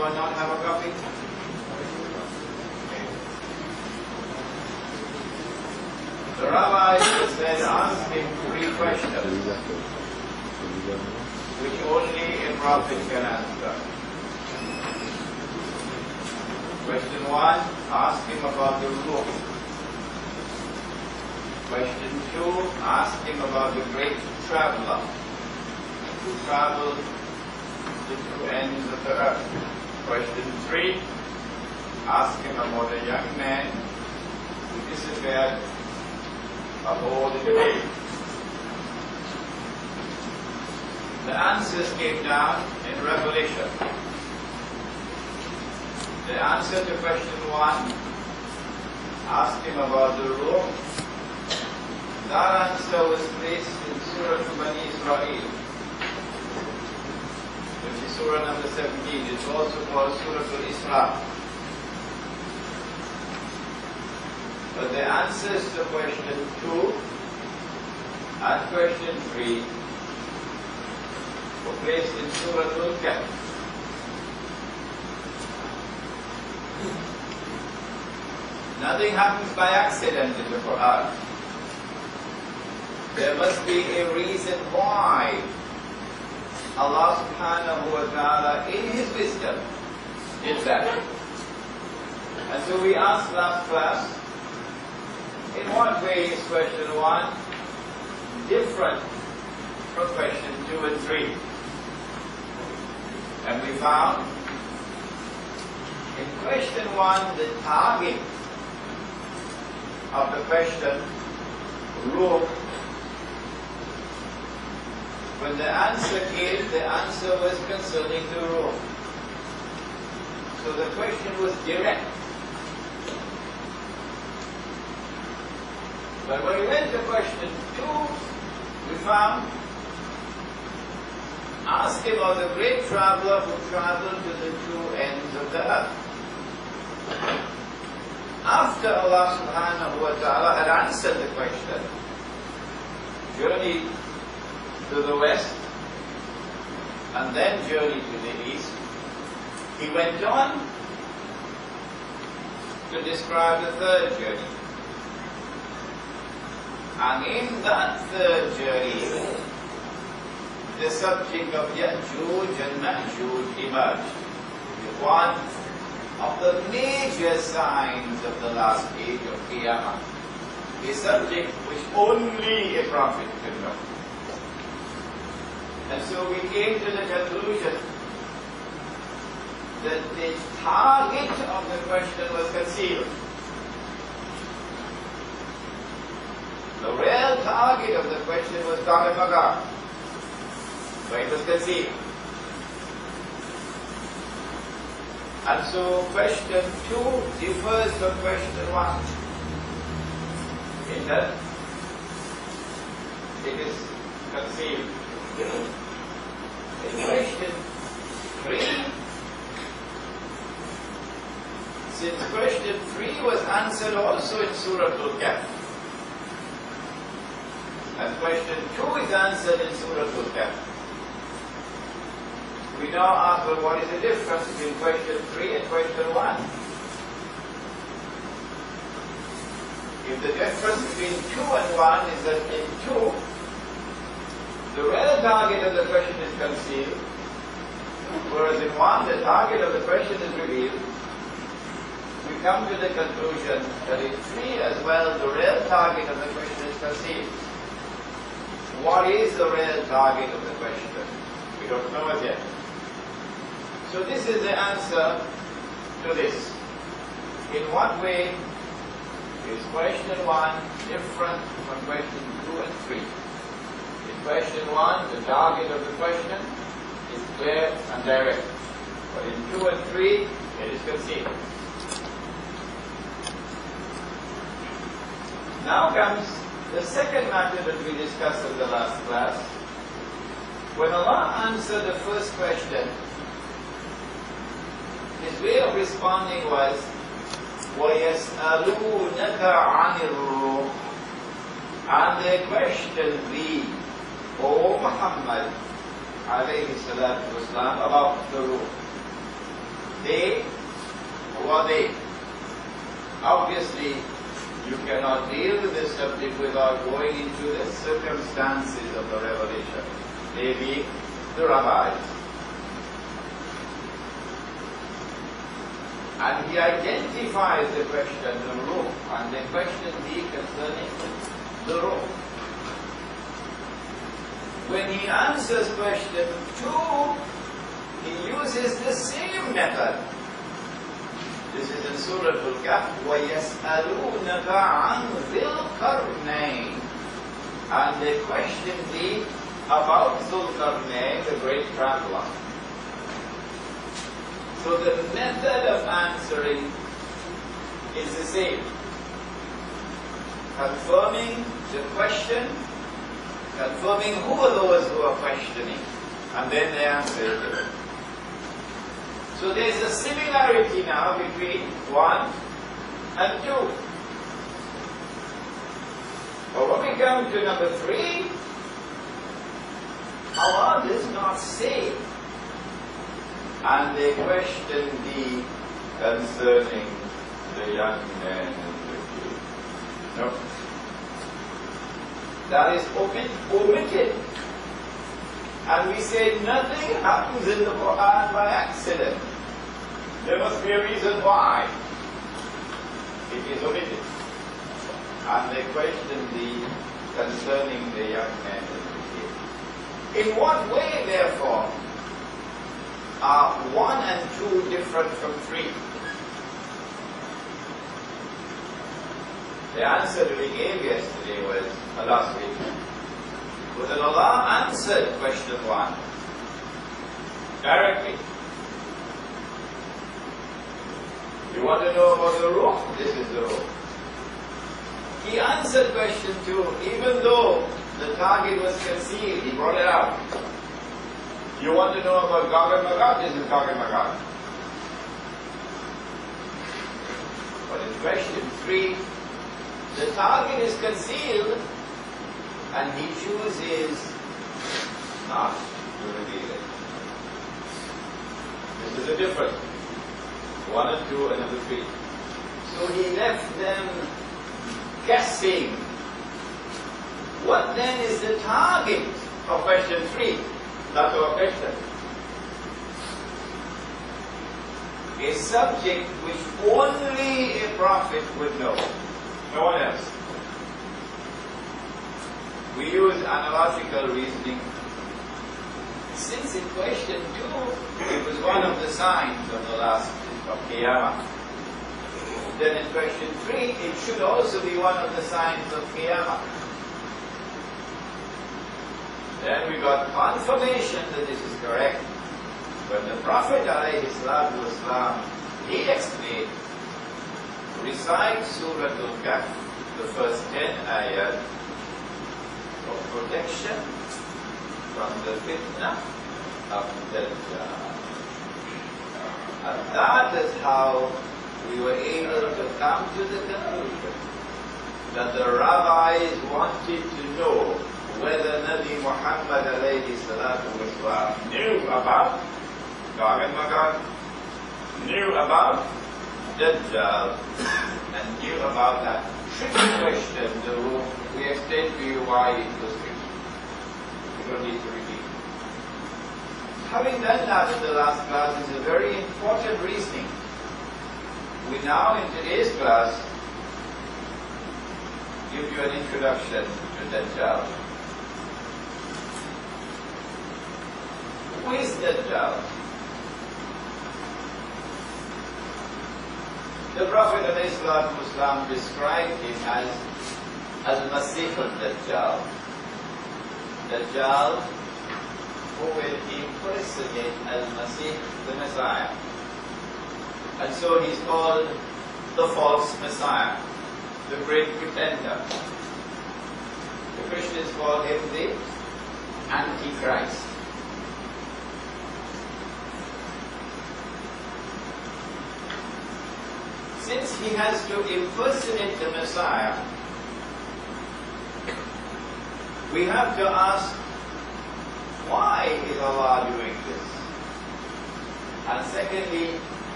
Anyone not have a copy? The rabbi said, ask him 3 questions, which only a prophet can answer. Question 1, ask him about the ruh. Question 2, ask him about the great traveler who traveled the 2 ends of the earth. Question 3, ask him about a young man who disappeared aboard the cave. The answers came down in Revelation. The answer to question 1, ask him about the ruh. That answer was placed in Surah Bani Israel, which is Surah number 17. It's also called Surah Al-Isra. But the answers to question 2 and question 3 were placed in Surah Al-Kahf. Nothing happens by accident in the Quran. There must be a reason why Allah subhanahu wa ta'ala, in His wisdom, did that. And so we asked last class, in what way is question 1 different from question 2 and 3? And we found in question 1 the target of the question, ruh. When the answer came, the answer was concerning the ruh. So the question was direct. But when we went to question 2, we found, ask him of the great traveler who traveled to the 2 ends of the earth. After Allah subhanahu wa ta'ala had answered the question, journey to the west and then journey to the east, he went on to describe the 3rd journey. And in that 3rd journey, the subject of Ya'juj and Ma'juj emerged. One of the major signs of the last age of Qiyamah, a subject which only a prophet can know. And so we came to the conclusion that the target of the question was concealed. The real target of the question was Dar al-Magar, but it was concealed. And so question 2 differs from question 1 in that it is concealed. In question 3, since question 3 was answered also in Surah Al-Kahf, and question 2 is answered in Surah Al-Kahf, we now ask, well, what is the difference between question 3 and question 1? If the difference between 2 and 1 is that in 2, the real target of the question is concealed, whereas in 1, the target of the question is revealed, we come to the conclusion that in 3 as well, the real target of the question is concealed. What is the real target of the question? We don't know it yet. So this is the answer to this. In what way is question 1 different from question 2 and 3? In question 1, the target of the question is clear and direct. But in 2 and 3, it is concealed. Now comes the second matter that we discussed in the last class. When Allah answered the first question, His way of responding was, وَيَسْأَلُونَكَ عَنِ الرُّوحِ, and they question thee, O Muhammad alayhi salatu wasalam, about the ruh. They? Who are they? Obviously, you cannot deal with this subject without going into the circumstances of the revelation. They be the rabbis. And he identifies the question, the ruh, and the question be concerning the ruh. When he answers question 2, he uses the same method. This is in Surah الكهف. وَيَسْأَلُونَكَ عَنْ ذِي الْقَرْنَيْنِ. And the question be about Zulqarnain, the great traveler. So the method of answering is the same. Confirming the question, confirming who are those who are questioning, and then the answer is given. So there is a similarity now between 1 and 2. But when we come to number 3, Allah does not say, and the question be concerning the young man and the kid. No. That is omitted. And we say nothing happens in the Quran by accident. There must be a reason why it is omitted. And the question be concerning the young man and the kid. In what way, therefore, are 1 and 2 different from 3? The answer that we gave yesterday was, last week, was that Allah answered question 1 directly. You want to know about the ruh? This is the ruh. He answered question 2, even though the target was concealed, he brought it out. You want to know about Gog and Magog? This is Gog and Magog. But in question 3, the target is concealed and he chooses not to reveal it. This is the difference. 1 and 2 and number 3. So he left them guessing. What then is the target of question 3? That's our question. A subject which only a prophet would know. No one else. We use analogical reasoning. Since in question 2, it was one of the signs of the last of Qiyamah. Then in question 3, it should also be one of the signs of Qiyamah. Then we got confirmation that this is correct. When the Prophet ﷺ, he explained, recite Surah Al-Kahf, the first 10 ayat, for protection from the fitna of Dajjal. And that is how we were able to come to the conclusion that the rabbis wanted to know whether Nabi Muhammad alayhi salatu wasalam knew about Gog and Magog, knew about Dajjal, and knew about that tricky question, the ruh. We explained to you why it was tricky. We don't need to repeat. Having done that in the last class is a very important reasoning. We now, in today's class, give you an introduction to Dajjal. Who is Dajjal? The Prophet ﷺ described him as Al-Masih al-Dajjal. Dajjal who will impersonate Al-Masih, the Messiah. And so he's called the false Messiah, the great pretender. The Christians call him the Antichrist. Since he has to impersonate the Messiah, we have to ask, why is Allah doing this? And secondly,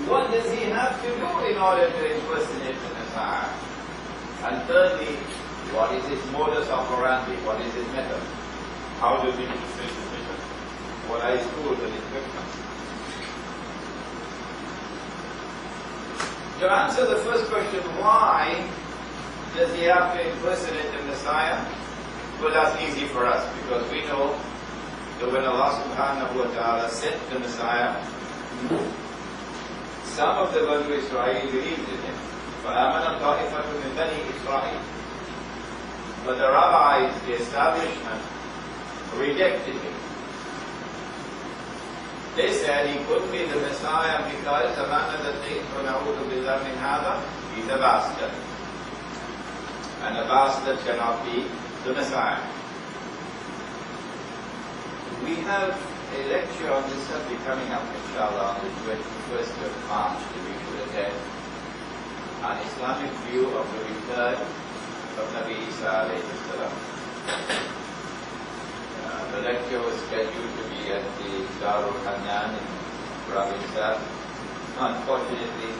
what does he have to do in order to impersonate the Messiah? And thirdly, what is his modus operandi? What is his method? How does he fulfill his mission? What are his tools and his victims? To answer the first question, why does he have to impersonate the Messiah? Well, that's easy for us, because we know that when Allah subhanahu wa ta'ala sent the Messiah, some of the Banu Israel believed in him. فَآمَنَ طَائِفَةٌ مِنْ بَنِي إِسْرَائِيلَ. But the rabbis, the establishment, rejected him. They said he couldn't be the Messiah because the man that they وَنَعُوذُ بِاللَّهِ مِنْ هَذَا, he's a bastard. And a bastard cannot be the Messiah. We have a lecture on this subject coming up, inshallah, on the 21st of March that we should attend, an Islamic view of the return of Nabi Isa alayhi salam. The lecture was scheduled to be at the Darul Hanan in Ravisar. Unfortunately,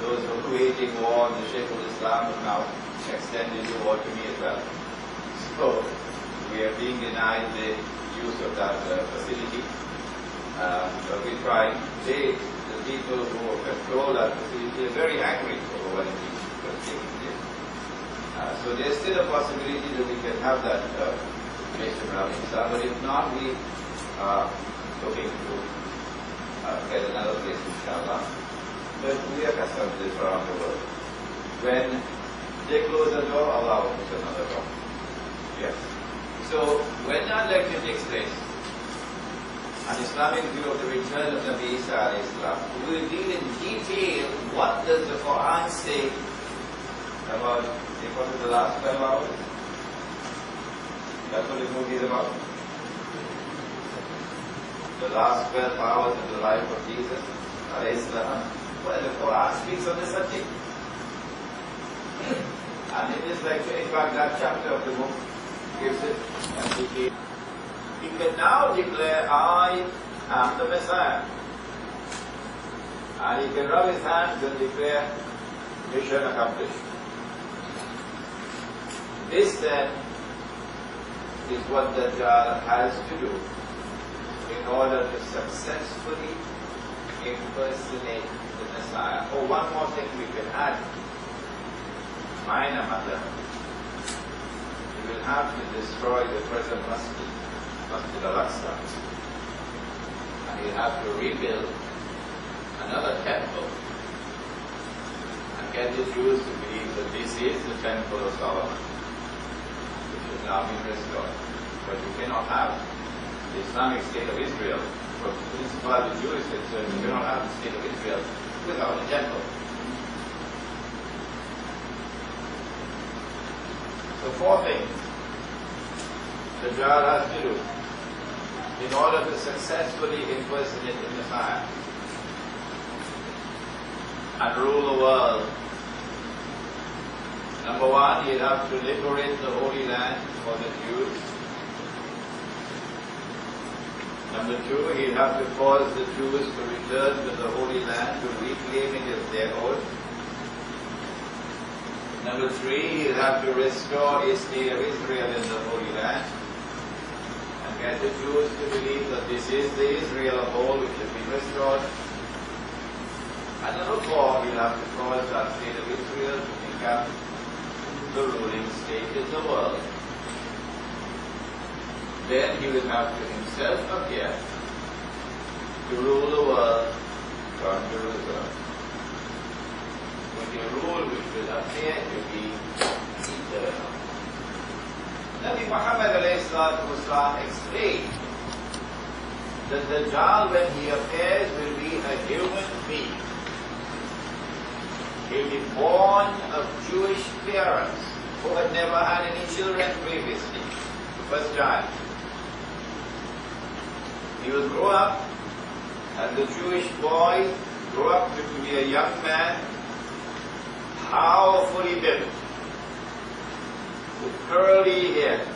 those who were waging war on the Sheikh al-Islam have now extended the war to me as well. So, we are being denied the use of that facility. But we try. The people who control that facility are very angry over what is taking place. So there's still a possibility that we can have that mission around Islam, but if not, we are looking to get another place, inshallah. But we are accustomed to this around the world. When they close the door, Allah opens another door. Yes. So, when that lecture takes place, an Islamic view of the return of Nabi Isa alayhi salam, we will deal in detail what does the Quran say about the last 12 hours. That's what the movie is about. The last 12 hours of the life of Jesus alayhi salam. Well, the Quran speaks on the subject. And it is like, in fact, that chapter of the book gives it as he can now declare, I am the Messiah. And he can rub his hands and declare, mission accomplished. This then is what Dajjal has to do in order to successfully impersonate the Messiah. Oh, one more thing we can add. Minor matter. He will have to destroy the present Masjid al-Aqsa. And he'll have to rebuild another temple and get the Jews to believe that this is the temple of Solomon, which has now been restored. But you cannot have the Islamic State of Israel, from as far as the Jew is concerned, you cannot have the State of Israel without a temple. So 4 things the Dajjal has to do in order to successfully impersonate the Messiah and rule the world. Number 1, he'll have to liberate the Holy Land for the Jews. Number 2, he'll have to cause the Jews to return to the Holy Land, to reclaim it as their own. Number 3, he'll have to restore a state of Israel in the Holy Land and get the Jews to believe that this is the Israel of old which has been restored. And number 4, he'll have to cause that state of Israel to become the ruling state in the world. Then he will have to himself appear to rule the world from Jerusalem, with a rule which will appear to be eternal. Nabi Muhammad ﷺ explained that the Dajjal, when he appears, will be a human being. He will be born of Jewish parents who had never had any children previously, the first child. He will grow up, and the Jewish boy grow up to be a young man, powerfully built, with curly hair.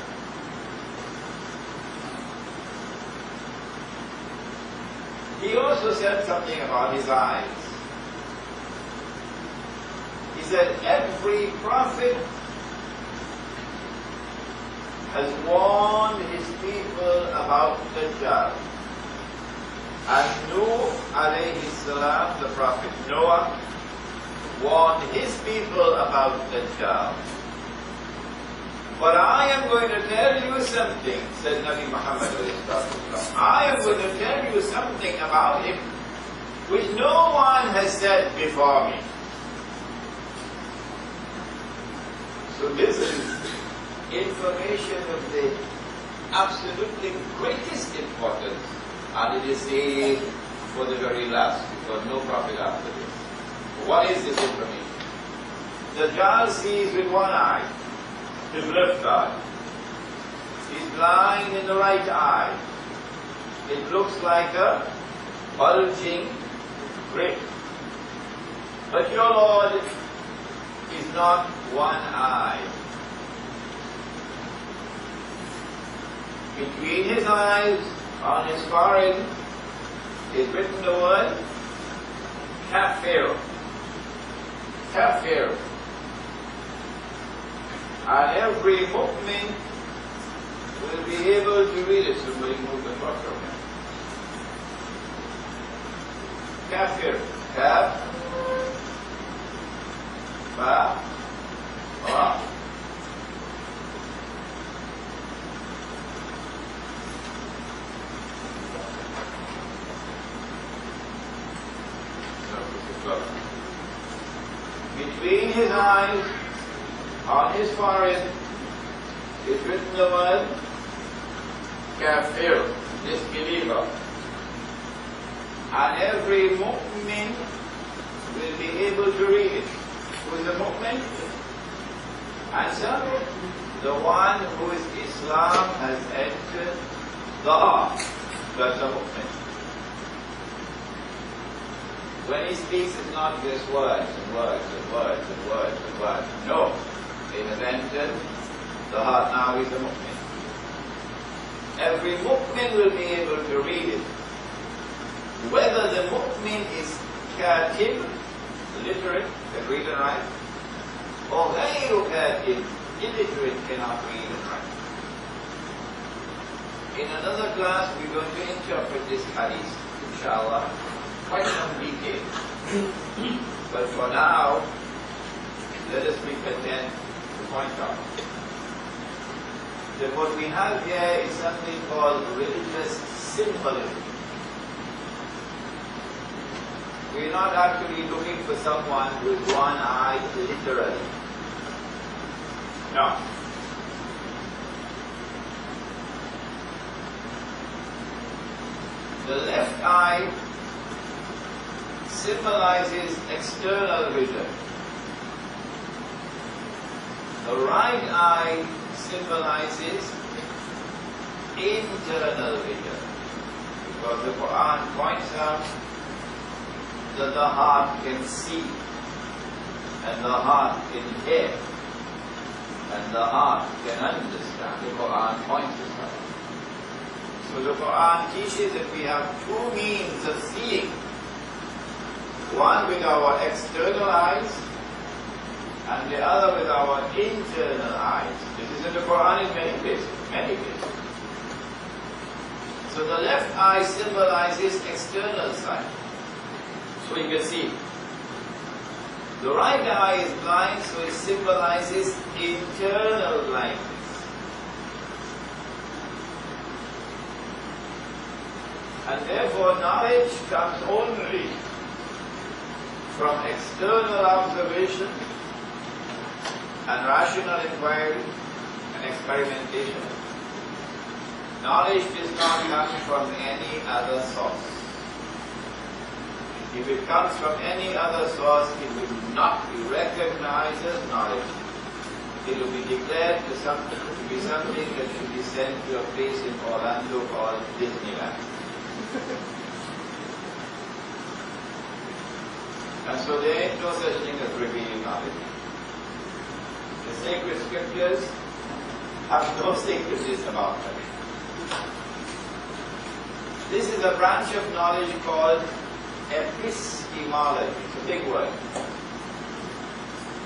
He also said something about his eyes. He said, every prophet has warned his people about Dajjal. And Nuh alayhi salam, the prophet Noah, warned his people about Dajjal. But I am going to tell you something, said Nabi Muhammad alayhi salam. I am going to tell you something about him which no one has said before me. So this is information of the absolutely greatest importance, and it is saved for the very last, because no prophet after this. What is this information? Dajjal sees with one eye, his left eye. He's blind in the right eye. It looks like a bulging grip. But your Lord is not one eye. Between his eyes, on his forehead, is written the word Kafir. Kafir. And every mu'min will be able to read it. Somebody move the clock from him. Kafir. Kaf. Ba. Ra. Between his eyes, on his forehead, is written the word Kafir, disbeliever. And every mu'min will be able to read it. Who is the mu'min? Answer: the one whose Islam has entered the heart. That's the mu'min. When he speaks, it's not just words and words and words and words and words. No. It has entered the heart. Now he's a mu'min. Every mu'min will be able to read it. Whether the mu'min is katib, literate, can read and write, or ghayru katib, illiterate, cannot read and write. In another class, we're going to interpret this hadith, inshallah, quite some detail. But for now, let us be content to point out that what we have here is something called religious symbolism. We're not actually looking for someone with one eye literally. No. The left eye symbolizes external vision. The right eye symbolizes internal vision. Because the Quran points out that the heart can see, and the heart can hear, and the heart can understand. The Quran points us out. So the Quran teaches that we have two means of seeing. One with our external eyes, and the other with our internal eyes. This is in the Quran in many places, many places. So the left eye symbolizes external sight, so you can see. The right eye is blind, so it symbolizes internal blindness. And therefore knowledge comes only from external observation and rational inquiry and experimentation. Knowledge does not come from any other source. If it comes from any other source, it will not be recognized as knowledge. It will be declared to be something that should be sent to a place in Orlando called Disneyland. And so there ain't no such thing as revealing knowledge. The sacred scriptures have no secrecies about them. This is a branch of knowledge called epistemology. It's a big word.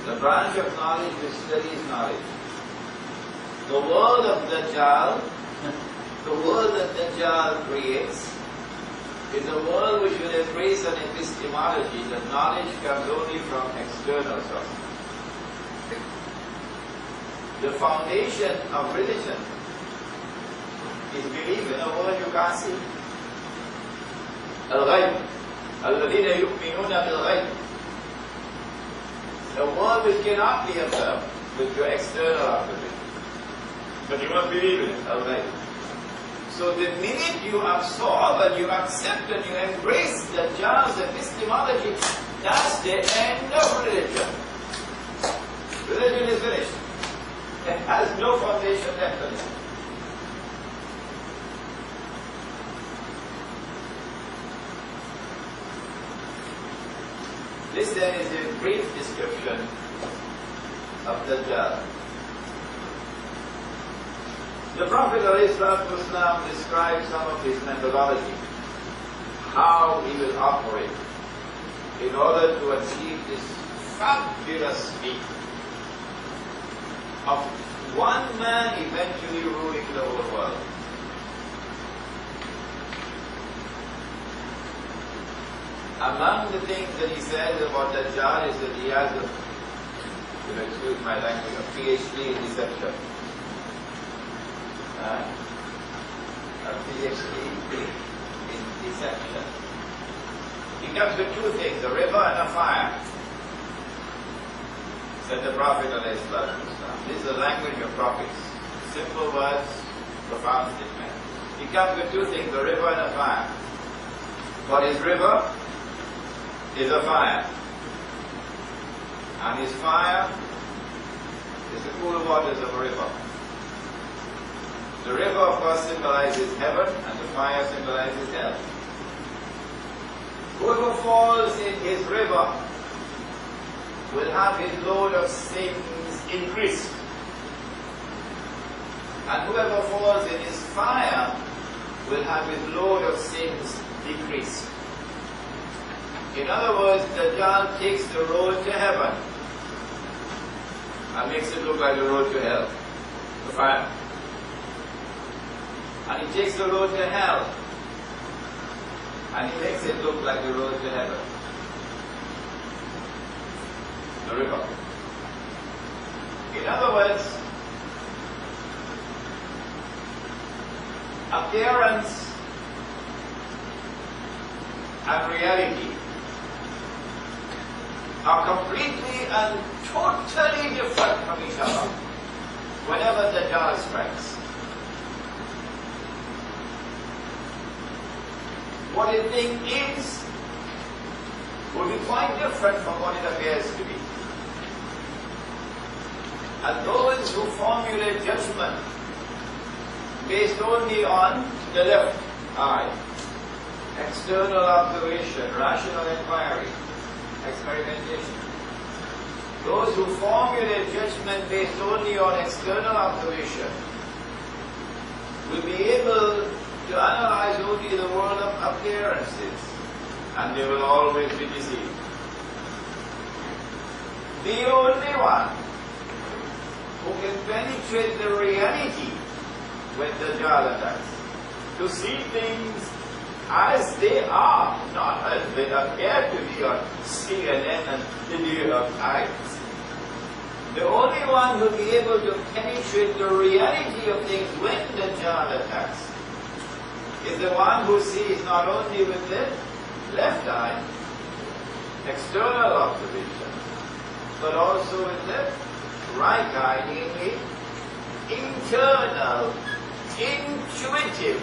The branch of knowledge which studies knowledge. The world of Dajjal, the world that Dajjal creates, is a world which will embrace an epistemology that knowledge comes only from external sources. The foundation of religion is belief in a world you can't see. Al-Ghayb. الَّذِينَ يُؤْمِنُونَ بِالْغَيْبِ. A world which cannot be observed with your external observation. But you must believe in it, Al-Ghayb. So the minute you absorb and you accept and you embrace Dajjal's epistemology, that's the end of religion. Religion is finished. It has no foundation left in it. This then is a brief description of Dajjal. The Prophet ﷺ describes some of his methodology, how he will operate in order to achieve this fabulous feat of one man eventually ruling the whole world. Among the things that he says about Dajjal is that he has a, excuse my language, a PhD in deception. A PhD in deception. He comes with two things, a river and a fire, said the Prophet ﷺ. This is the language of prophets. Simple words, profound statement. He comes with two things, a river and a fire. What is river? Is a fire. And his fire is the cool waters of a river. The river, of course, symbolizes heaven, and the fire symbolizes hell. Whoever falls in his river will have his load of sins increased. And whoever falls in his fire will have his load of sins decreased. In other words, Dajjal takes the road to heaven and makes it look like the road to hell, the fire. And he takes the road to hell and he makes it look like the road to heaven, the river. In other words, appearance and reality are completely and totally different from each other whenever Dajjal strikes. What a thing is will be quite different from what it appears to be. And those who formulate judgment based only on the left eye, external observation, rational inquiry, experimentation. Those who formulate judgment based only on external observation will be able to analyze only the world of appearances, and they will always be deceived. The only one who can penetrate the reality when Dajjal attacks, to see things as they are, not as they appear to be on CNN and the New York Times. The only one who will be able to penetrate the reality of things when Dajjal attacks is the one who sees not only with the left eye, external observation, but also with the right eye, namely internal, intuitive,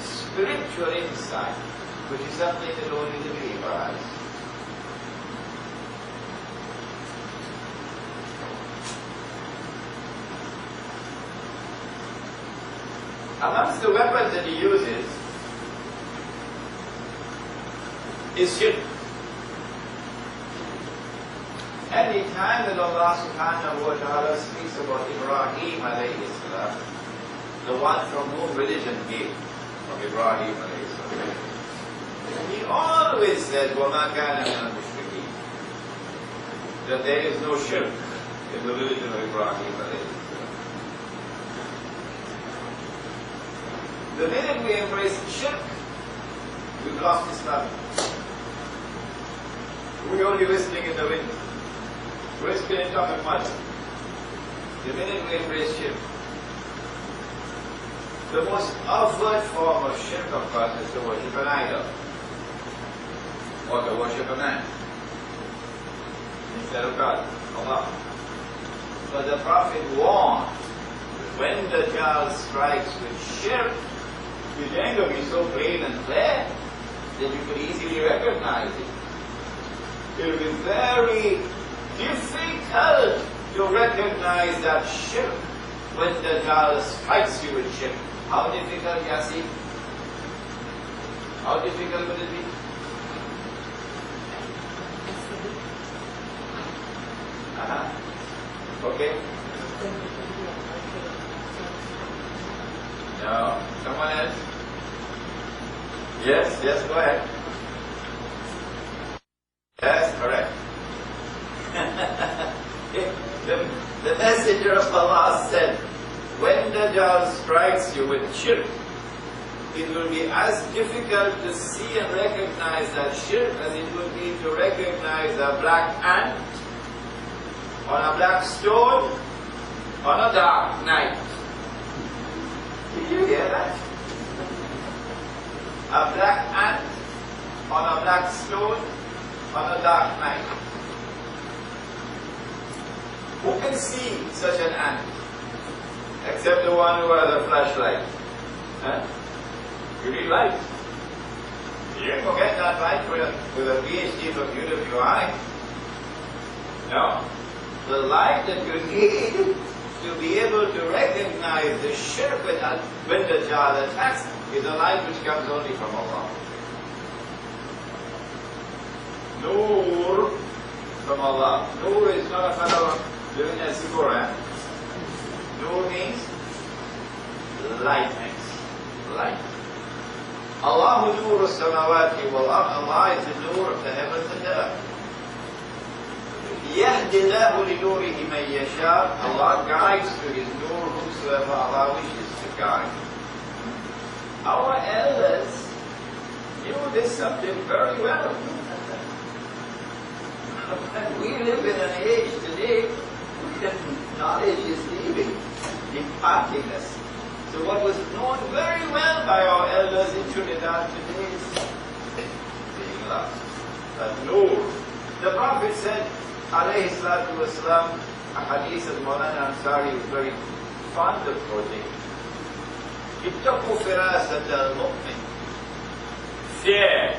spiritual insight, which is something that only the believer has. Amongst the weapons that he uses is shirk. Any time that Allah subhanahu wa ta'ala speaks about Ibrahim alayhi salam, the one from whom religion came, from Ibrahim alayhi salam, he always said, وَمَا كَانَ مِنَ الْمُشْرِكِينَ. that there is no shirk in the religion of Ibrahim. The minute we embrace shirk, we've lost Islam. We're only whistling in the wind. We're spinning top and mud. The minute we embrace shirk, the most overt form of shirk, of course, is to worship an idol or to worship a man instead of God, Allah. But the Prophet warned that when the child strikes with shirk, it's going to be so plain and clear that you could easily recognize it. It will be very difficult to recognize that shirk when the child strikes you with shirk. How difficult, Yassi? How difficult would it be? Okay? No. Someone else? Yes, go ahead. Yes, correct. the Messenger of Allah said, when the Dajjal strikes you with shirk, it will be as difficult to see and recognize that shirk as it would be to recognize a black ant on a black stone on a dark night. Did you hear that? A black ant on a black stone on a dark night. Who can see such an ant? Except the one who has a flashlight. Huh? You need light. You didn't go get that light with a PhD from UWI. No. The light that you need to be able to recognize the shirk when the Dajjal attacks is a light which comes only from Allah. Noor from Allah. Noor is not a fellow living in Singapore. Noor means lightness. Light. Allahu Noor as-samawati wal ard. Allah is the Noor of the heavens and the earth. يهدي الله لنوره من يشاء. Allah guides to His Noor whomsoever Allah wishes to guide. Our elders knew this subject very well. We live in an age today when knowledge is leaving, departing us. So what was known very well by our elders in Trinidad today is being lost. That Noor. The Prophet said, alayhi salatu wasalam, a hadith of Maulana Ansari is very fond of quoting. Ittaqu firasat al-mu'min. Fear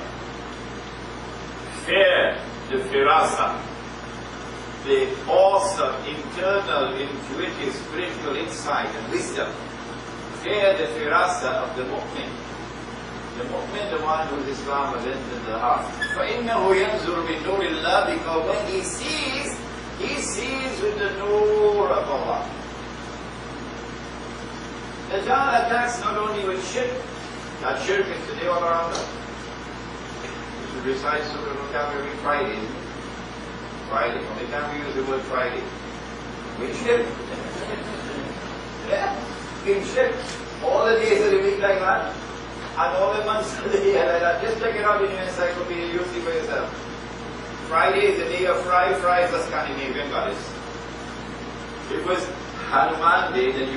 the firasa, the awesome, internal, intuitive, spiritual insight and wisdom. Fear the firasa of the mu'min. The mu'min, the one whose Islam has entered the heart. فَإِنَّهُ يَنْزُرُ بِنُورِ اللَّهِ. Because when he sees with the Noor of Allah. The Dajjal attacks not only with shirk, that shirk is today all around us. We should recite Surah every Friday. Friday, only time we use the word Friday. With shirk. Yeah, in shirk. All the days of the week like that. And all the months of the year like that. Just check it out in your encyclopedia, you'll see for yourself. Friday is the day of Fry. Fry is a Scandinavian goddess. It was Hanuman Day that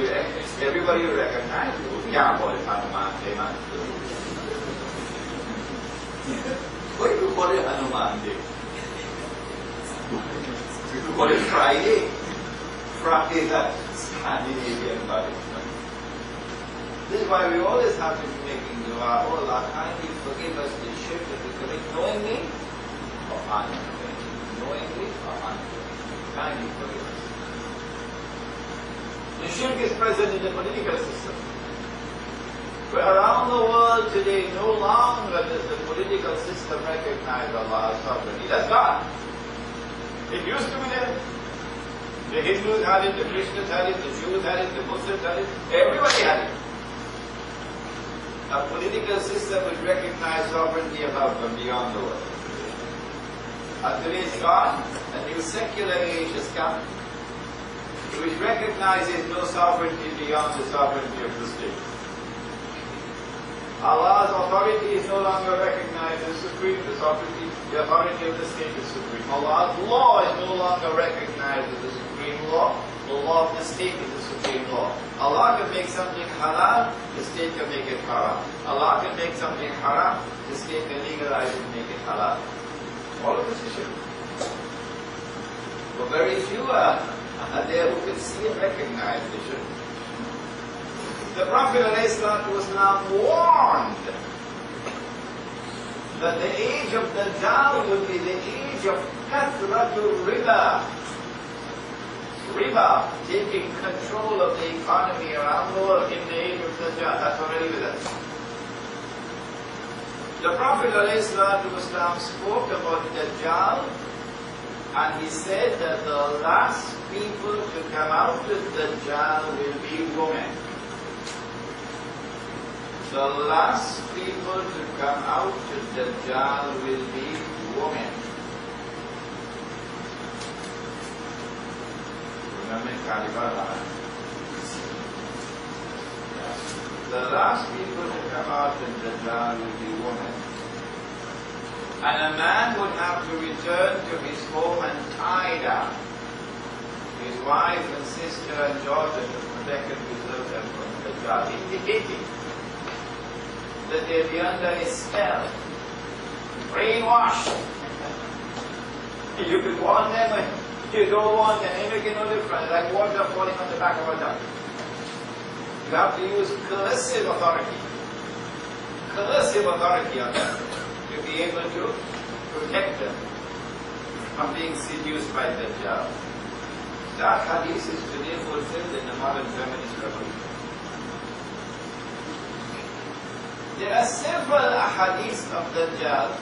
everybody will recognize. You can't call it Hanuman Day, man. Why do you call it Hanuman Day? You call it Friday. Friday is a Scandinavian goddess. This is why we always have to be making dua. Oh Allah, kindly forgive us the shirk that we commit knowingly or unknowingly. Knowingly or unknowingly. Kindly forgive us. The shirk is present in the political system. But around the world today, no longer does the political system recognize Allah's sovereignty. That's God. It used to be there. The Hindus had it, the Christians had it, the Jews had it, the Muslims had it, everybody had it. A political system would recognize sovereignty above and beyond the world. until he's gone, a new secular age has come, which recognizes no sovereignty beyond the sovereignty of the state. Allah's authority is no longer recognized as supreme. The authority of the state is supreme. Allah's law is no longer recognized as the supreme law. The law of the state is the supreme law. Allah can make something halal, the state can make it haram. Allah can make something haram, the state can legalize it and make it halal. All of this is shirk. But very few are there who can see and recognize the shirk. The Prophet ﷺ warned that the age of Dajjal will be the age of kathratul riba. Riba taking control of the economy around the world in the age of Dajjal. That's already with us. The Prophet ﷺ spoke about Dajjal, and he said that the last people to come out of Dajjal will be women. The last people to come out to Dajjal will be women. Remember Kalibala? The last people to come out to Dajjal will be women. And a man would have to return to his home and tie down his wife and sister and daughter to protect and preserve them from Dajjal, indicating that they'll be under his spell, brainwashed. You could warn them and you don't want them, they make no difference, like water falling on the back of a duck. You have to use coercive authority on them to be able to protect them from being seduced by Dajjal. That hadith is today fulfilled in the modern feminist revolution. There are several ahadith of Dajjal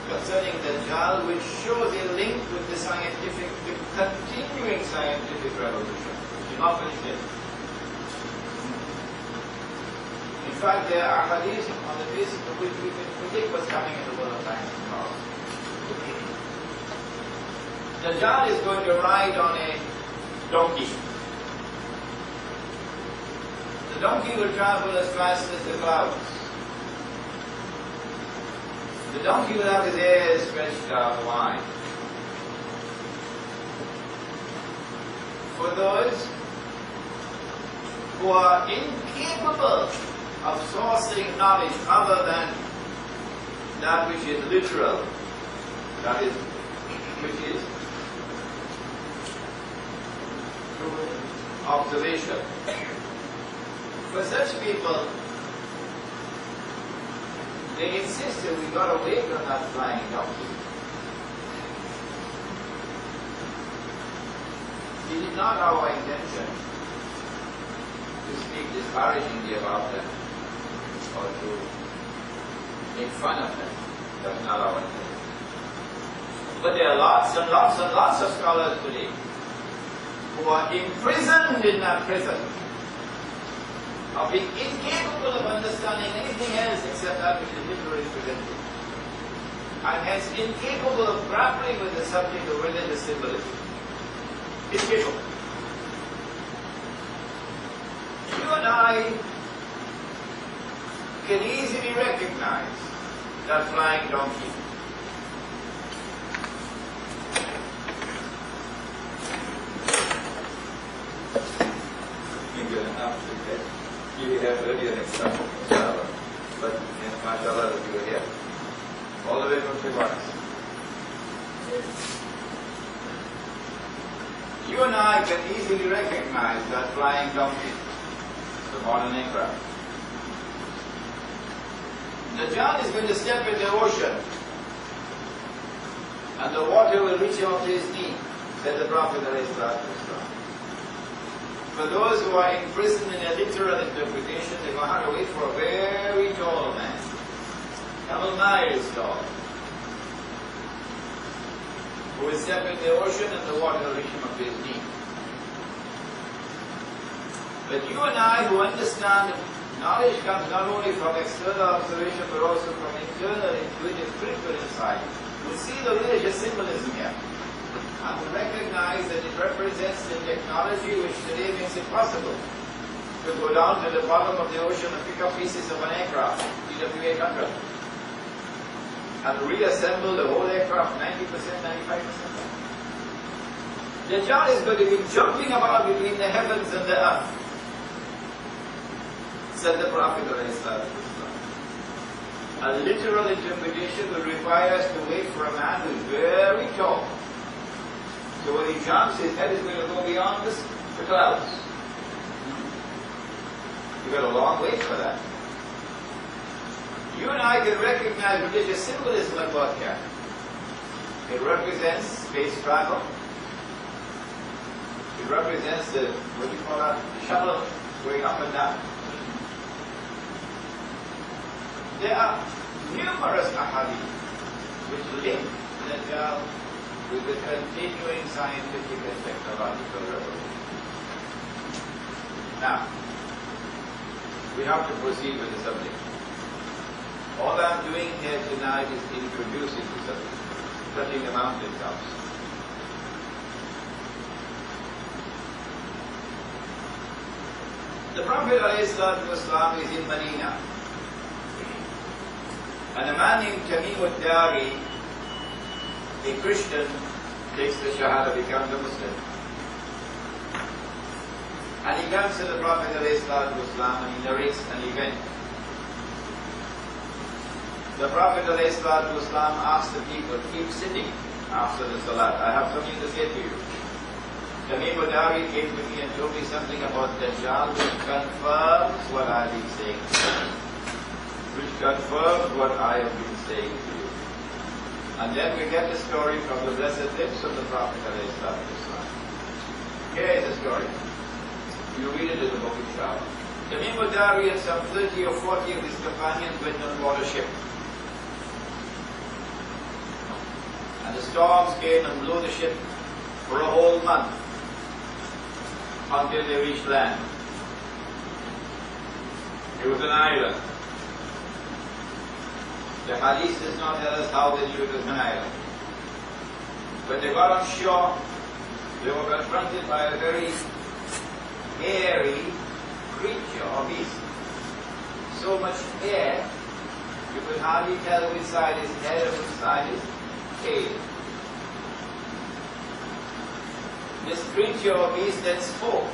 concerning Dajjal which show the link with the continuing scientific revolution. Do not finish it. In fact, there are ahadith on the basis of which we can predict what's coming in the world of science tomorrow. Dajjal is going to ride on a donkey. The donkey will travel as fast as the clouds. The donkey will have his ears stretched out wide. For those who are incapable of sourcing knowledge other than that which is literal, that is, which is observation. For such people, they insisted we got away from that flying donkey. It is not our intention to speak disparagingly about them or to make fun of them. That's not our intention. But there are lots and lots and lots of scholars today who are imprisoned in that prison, of being incapable of understanding anything else except that which is literally presented, and hence incapable of grappling with the subject of religious symbolism. Incapable. You and I can easily recognize that flying donkey. You're going to have to get. You have earlier next time, inshallah. But mashallah that you are here. All the way from Tijuana. You and I can easily recognize that flying donkey, the modern aircraft. Dajjal is going to step in the ocean, and the water will reach him up to his knee, said the Prophet ﷺ. For those who are imprisoned in a literal interpretation, they're going to have to wait for a very tall man, several miles tall, who will step in the ocean and the water will reach him up to his knee. But you and I, who understand Knowledge comes not only from external observation but also from internal, intuitive, critical insight. We see the religious symbolism here. And we recognize that it represents the technology which today makes it possible to go down to the bottom of the ocean and pick up pieces of an aircraft, TW-800, and reassemble the whole aircraft 90%, 95%. Dajjal is going to be jumping about between the heavens and the earth, said the Prophet. A literal interpretation will require us to wait for a man who is very tall. So when he jumps, his head is going to go beyond the clouds. You've got a long wait for that. You and I can recognize religious symbolism at work here. It represents space travel. It represents the, what do you call that, the shuttle going up and down. There are numerous ahadith which link Dajjal with the continuing scientific and technological revolution. Now, we have to proceed with the subject. All I'm doing here tonight is introducing the subject, touching the mountain tops. The Prophet ﷺ is in Medina. And a man named Tamim al-Dari, a Christian, takes the Shahada, becomes a Muslim. And he comes to the Prophet ﷺ and he narrates an event. The Prophet ﷺ asked the people, keep sitting after the Salat. I have something to say to you. Tamim al-Dari came to me and told me something about Dajjal which confirms what I've been saying. Which confirms what I have been saying to you. And then we get the story from the blessed lips of the Prophet ﷺ. Here is the story. You read it in the book itself. Tamim al-Dari and some 30 or 40 of his companions went on board a ship. And the storms came and blew the ship for a whole month until they reached land. It was an island. The hadith does not tell us how they knew it was an island. When they got on shore, they were confronted by a very hairy creature or beast. So much hair, you could hardly tell which side is head and which side is tail. This creature or beast then spoke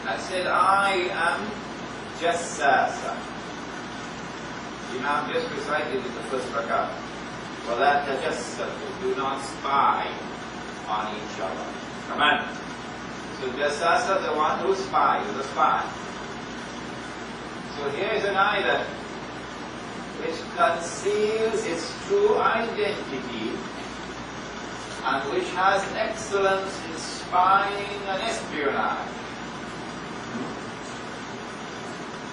and said, I am Jassasa. Imam just recited in the first rakat. وَلَا تَجَسَّسُوا, do not spy on each other. Command. So Jassasa, the one who spies, the spy. So here is an island which conceals its true identity and which has excellence in spying and espionage.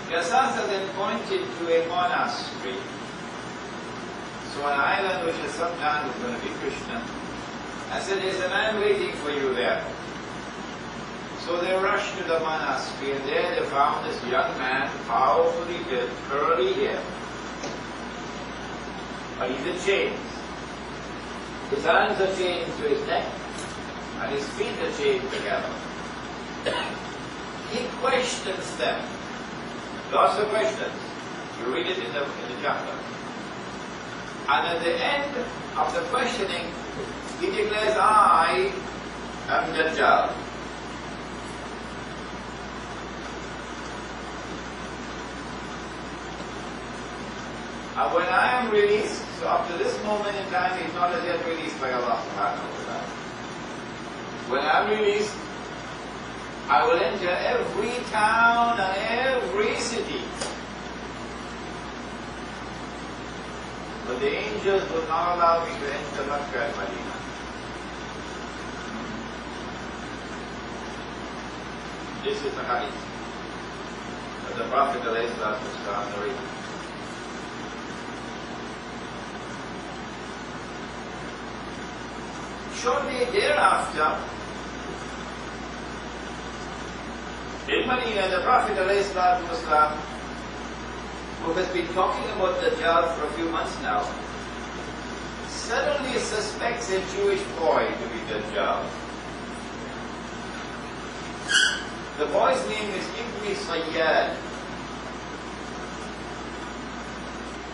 Jassasa then pointed to a monastery. So an island which at some time was going to be Krishna. I said, there's a man waiting for you there. So they rushed to the monastery and there they found this young man, powerfully built, curly hair. But he's in chains. His hands are chained to his neck and his feet are chained together. He questions them. Lots of questions. You read it in the chapter. And at the end of the questioning, he declares, I am Dajjal. And when I am released, so up to this moment in time, he's not as yet released by Allah subhanahu wa ta'ala. When I'm released, I will enter every town and every city. But the angels will not allow me to enter Makkah and Medina. This is the hadith that the Prophet narrated. Shortly thereafter, In Medina, the Prophet ﷺ, who has been talking about Dajjal for a few months now, suddenly suspects a Jewish boy to be Dajjal. The boy's name is Ibn Sayyad.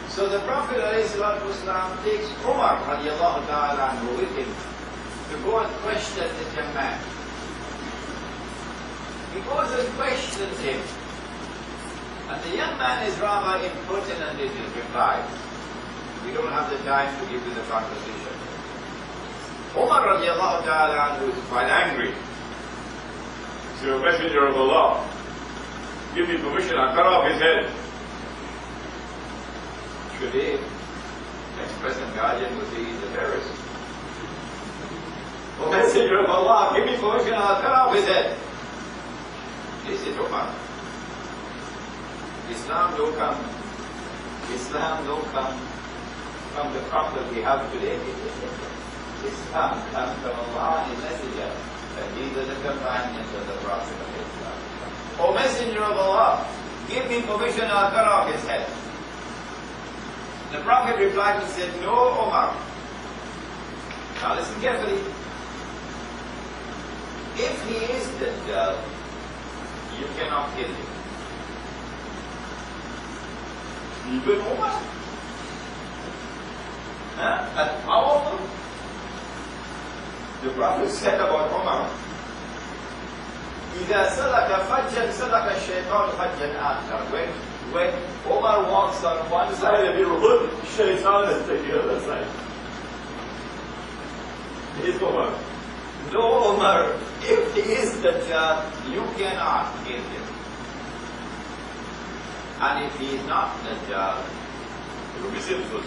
So the Prophet ﷺ takes Umar radiallahu ta'ala anhu with him to go and question this young man. He goes and questions him. And the young man is rather impertinent in his replies. We don't have the time to give you the conversation. Umar radiallahu ta'ala anhu is quite angry. He's a messenger of Allah. Give me permission, I'll cut off his head. Today, ex-President Guardian was saying he's a terrorist. O messenger of Allah, give me permission, I'll cut off his head. This is Umar. Islam don't come from the Prophet we have today. Islam comes from Allah and His Messenger. And these are the companions of the Prophet of Islam. O Messenger of Allah, give me permission, I'll cut off his head. The Prophet replied and said, No, Umar. Now listen carefully. If he is Dajjal, you cannot kill him. Even Umar? And powerful? The Prophet said about Umar, إِذَا سَلَكَ فَجًّا سَلَكَ الشَّيْطَانُ فَجًّا آخَرَ. When Umar walks on one side of your hood, Shaitan is on the other side. Is Umar? No, Umar. If he is Dajjal, you cannot kill him. And if he is not Dajjal, you will be sinful.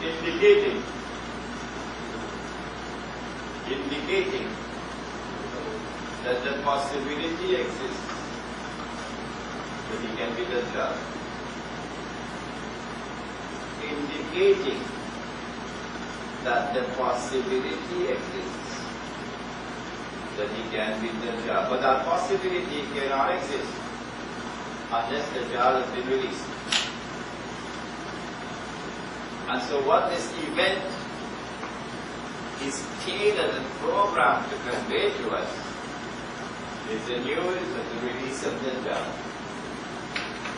Indicating that the possibility exists that he can be Dajjal. Indicating that the possibility exists that he can be Dajjal. But that possibility cannot exist unless Dajjal has been released. And so what this event is tailored and programmed to convey to us is the news of the release of Dajjal,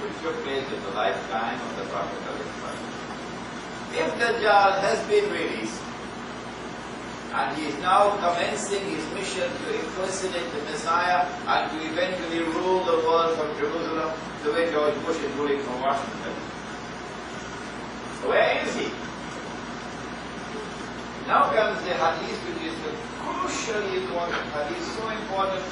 which took place in the lifetime of the Prophet of Islam. If Dajjal has been released, and he is now commencing his mission to impersonate the Messiah and to eventually rule the world from Jerusalem the way George Bush is ruling from Washington. Where is he? Now comes the hadith, which is the crucially important hadith, so important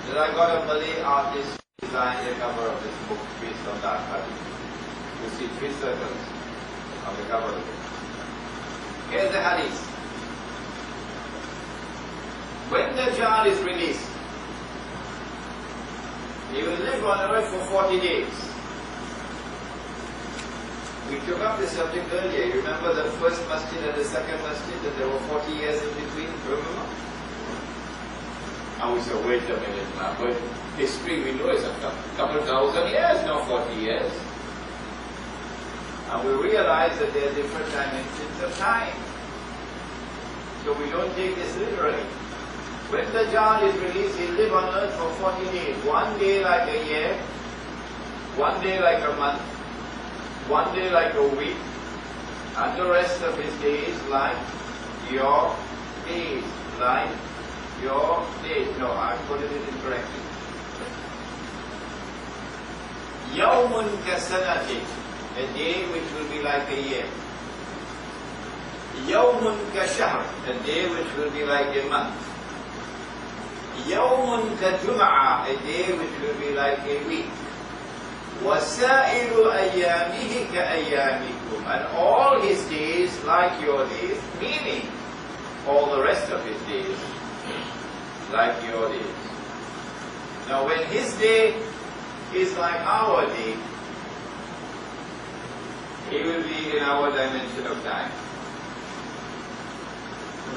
that I got a Malay artist to design the cover of this book based on that hadith. You see 3 circles on the cover of the book. Here's the hadith. When Dajjal is released, he will live on earth for 40 days. We took up this subject earlier. You remember the first masjid and the second masjid, that there were 40 years in between? Remember? And we said, wait a minute now. But history we know is a couple thousand years, not 40 years. And we realize that there are different dimensions of time. So we don't take this literally. When Dajjal is released, he'll live on earth for 40 days. 1 day like a year, 1 day like a month, 1 day like a week, and the rest of his days like your days. Like your days. No, I put it incorrectly. Yawmun kasanati, a day which will be like a year. Yawmun kashahr, a day which will be like a month. Yawmun kajum'a, a day which will be like a week. وَسَائِرُ أَيَّامِهِ كَأَيَّامِكُمْ, and all his days like your days, meaning all the rest of his days like your days. Now when his day is like our day, he will be in our dimension of time.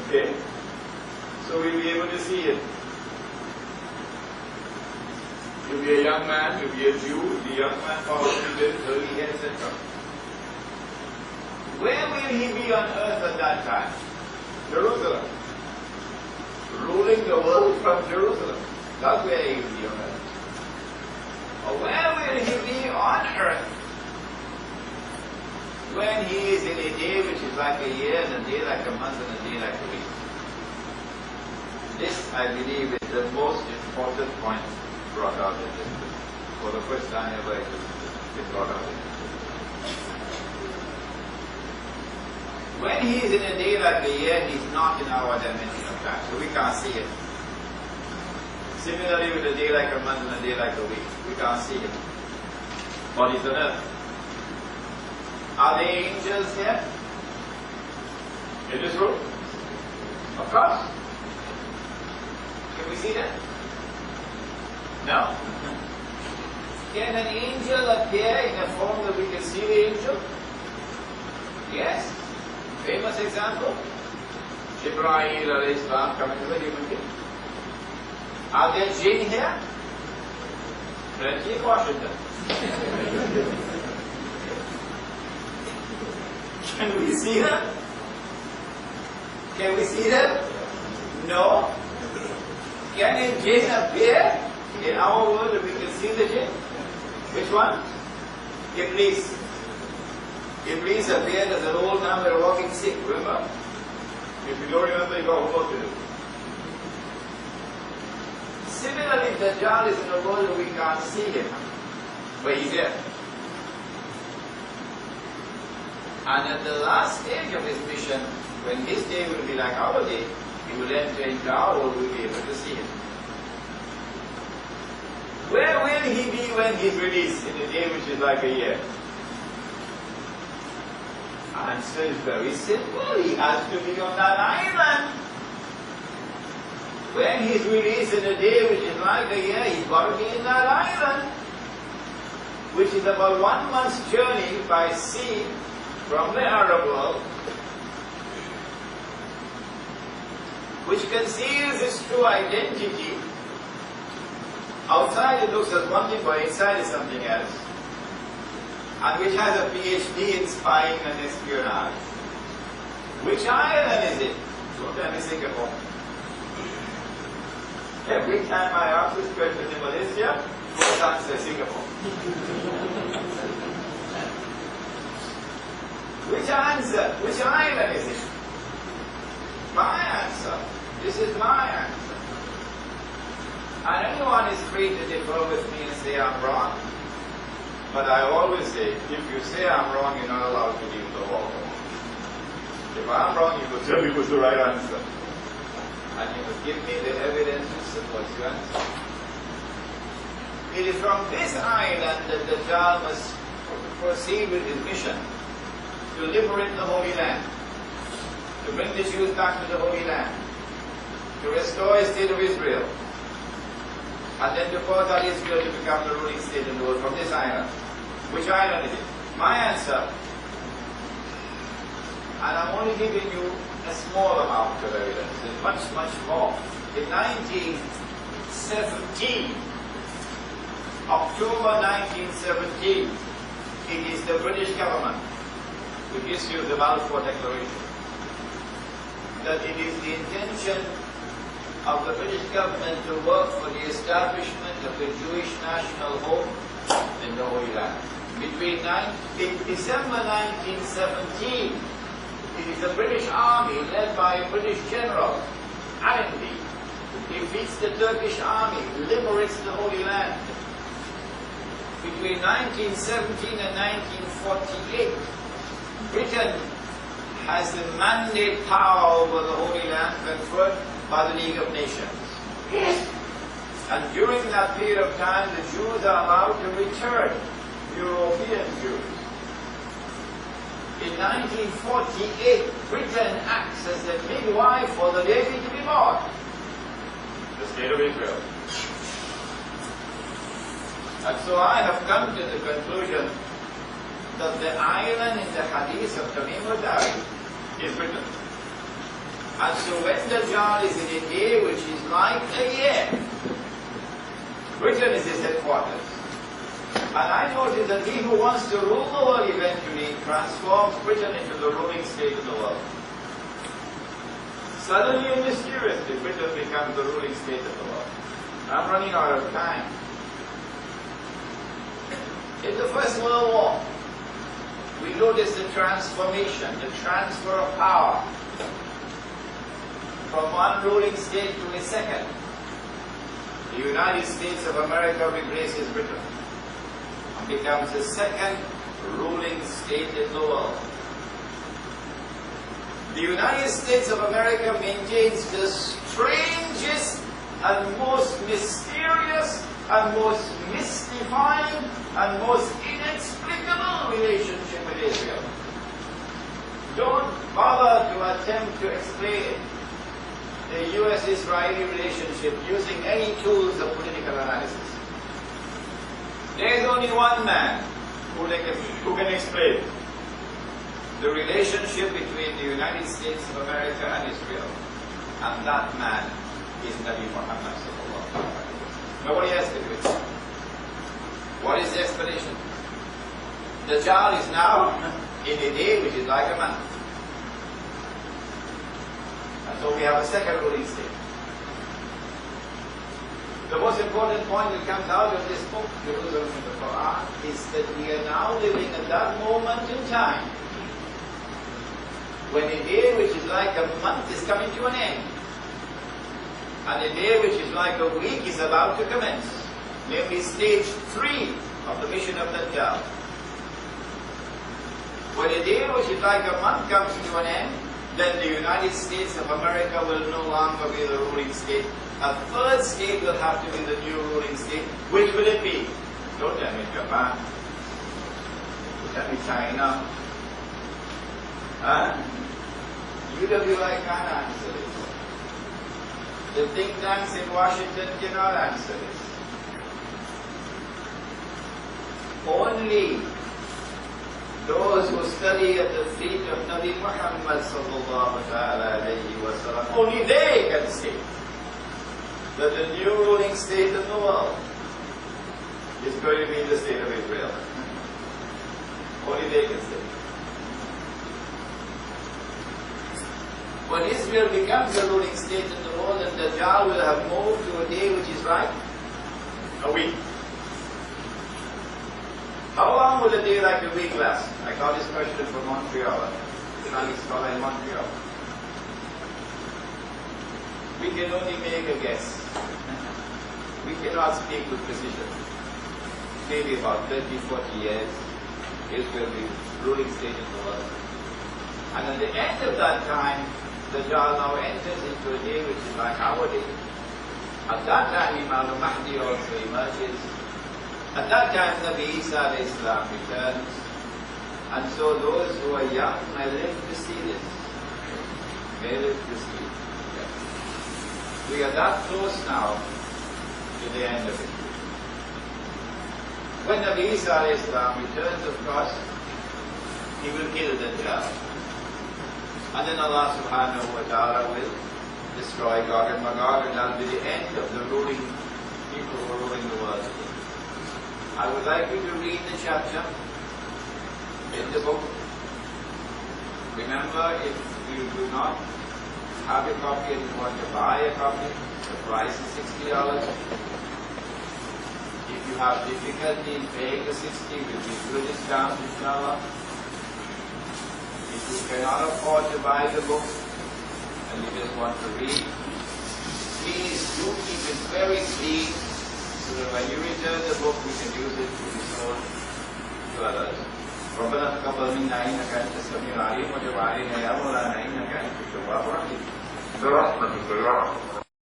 Okay? So we'll be able to see it. You'll be a young man, you'll be a Jew, you'll be a young man following the early head, etc. Where will he be on earth at that time? Jerusalem. Ruling the world from Jerusalem. That's where he will be on earth. Or where will he be on earth when he is in a day which is like a year, and a day like a month, and a day like a week? This, I believe, is the most important point brought out in this book. For the first time ever, it is brought out in this book. When he is in a day like a year, he is not in our dimension of time, so we can't see it. Similarly, with a day like a month and a day like a week, we can't see it. But he's on earth. Are there angels here? In this room? Of course. Can we see that? No. Can an angel appear in a form that we can see the angel? Yes. Famous example. Jibreel alayhi salam coming to the human being. Are there jinn here? Plenty of Washington. Can we see them? Can we see them? No. Can a jinn appear in our world that we can see the jinn? Which one? Iblis. Iblis appeared as an old man with a walking stick, remember? If you don't remember, you got homework to do. Similarly, Dajjal is in a world that we can't see him, but he's there. And at the last stage of his mission, when his day will be like our day, he will enter into our world, we'll be able to see him. Where will he be when he's released in a day which is like a year? Answer is very simple. He has to be on that island. When he's released in a day which is like a year, he's got to be in that island, which is about 1 month's journey by sea from the Arab world, which conceals his true identity. Outside it looks as one thing, but inside is something else. And which has a PhD in spying and espionage. Which island is it? Don't tell me Singapore. Every time I ask this question in Malaysia, first answer Singapore. Which answer? Which island is it? My answer. This is my answer. And anyone is free to differ with me and say I'm wrong. But I always say, if you say I'm wrong, you're not allowed to leave the hall. If I'm wrong, you will tell me what's the right answer. And you must give me the evidence to support your answer. It is from this island that the Dajjal must proceed with his mission to liberate the Holy Land, to bring the Jews back to the Holy Land, to restore the state of Israel, and then to cause out Israel to become the ruling state in the world from this island. Which island is it? My answer. And I'm only giving you a small amount of evidence. There's much, much more. In 1917, October 1917, it is the British government which issues the Balfour Declaration that it is the intention of the British government to work for the establishment of the Jewish national home in the Holy Land. In December 1917, it is the British army led by a British general, Allenby, who defeats the Turkish army, liberates the Holy Land. Between 1917 and 1948, Britain has the mandate power over the Holy Land conferred by the League of Nations. And during that period of time, the Jews are allowed to return, European Jews. In 1948, Britain acts as the midwife for the baby to be born, the state of Israel. And so I have come to the conclusion that the island in the hadith of Tamim al-Dari is Britain. And so when Dajjal is in a day which is like a year, Britain is his headquarters. And I notice that he who wants to rule the world eventually transforms Britain into the ruling state of the world. Suddenly and mysteriously, Britain becomes the ruling state of the world. I'm running out of time. In the First World War, we noticed the transformation, the transfer of power from one ruling state to a second. The United States of America replaces Britain and becomes the second ruling state in the world. The United States of America maintains the strangest and most mysterious and most mystifying and most inexplicable relationship with Israel. Don't bother to attempt to explain it. The U.S.-Israeli relationship using any tools of political analysis. There is only one man who can explain the relationship between the United States of America and Israel, and that man is Nabi Muhammad sallallahu alaihi wasallam. Nobody else can do it. What is the explanation? Dajjal is now in a day which is like a month. And so we have a second ruling state. The most important point that comes out of this book, Jerusalem in the Quran, is that we are now living at that moment in time when a day which is like a month is coming to an end, and a day which is like a week is about to commence, namely stage 3 of the mission of Dajjal. When a day which is like a month comes to an end, then the United States of America will no longer be the ruling state. A third state will have to be the new ruling state. Which will it be? Don't tell me Japan. Don't tell me China. UWI can't answer this. The think tanks in Washington cannot answer this. Only those who study at the feet of Nabi Muhammad sallallahu alayhi wa sallam, only they can say that the new ruling state of the world is going to be the state of Israel. Only they can say. When Israel becomes the ruling state in the world, and Dajjal will have moved to a day which is like a week. How long will a day like a week last? I got this question from Montreal, Islamic scholar in Montreal. We can only make a guess. We cannot speak with precision. Maybe about 30, 40 years, Israel will be ruling state in the world. And at the end of that time, Dajjal now enters into a day which is like our day. At that time, Imam al-Mahdi also emerges. At that time, Nabi Isa alayhi salam returns. And so those who are young may live to see this. May live to see it. Yes. We are that close now to the end of it. When Nabi Isa alayhi salam returns, of course, he will kill Dajjal. And then Allah subhanahu wa ta'ala will destroy Gog and Magog, and that will be the end of the ruling people who are ruling the world. I would like you to read the chapter in the book. Remember, if you do not have a copy and you want to buy a copy, the price is $60. If you have difficulty in paying the $60, we'll give you a discount, inshallah. If you cannot afford to buy the book and you just want to read, please do keep it very clean so that when you return the book we can use it to be sold to others. ربنا تقبل منا انك انت السميع العليم وتب علينا يا مولانا انك انت التواب الرحيم برحمتك يا رب.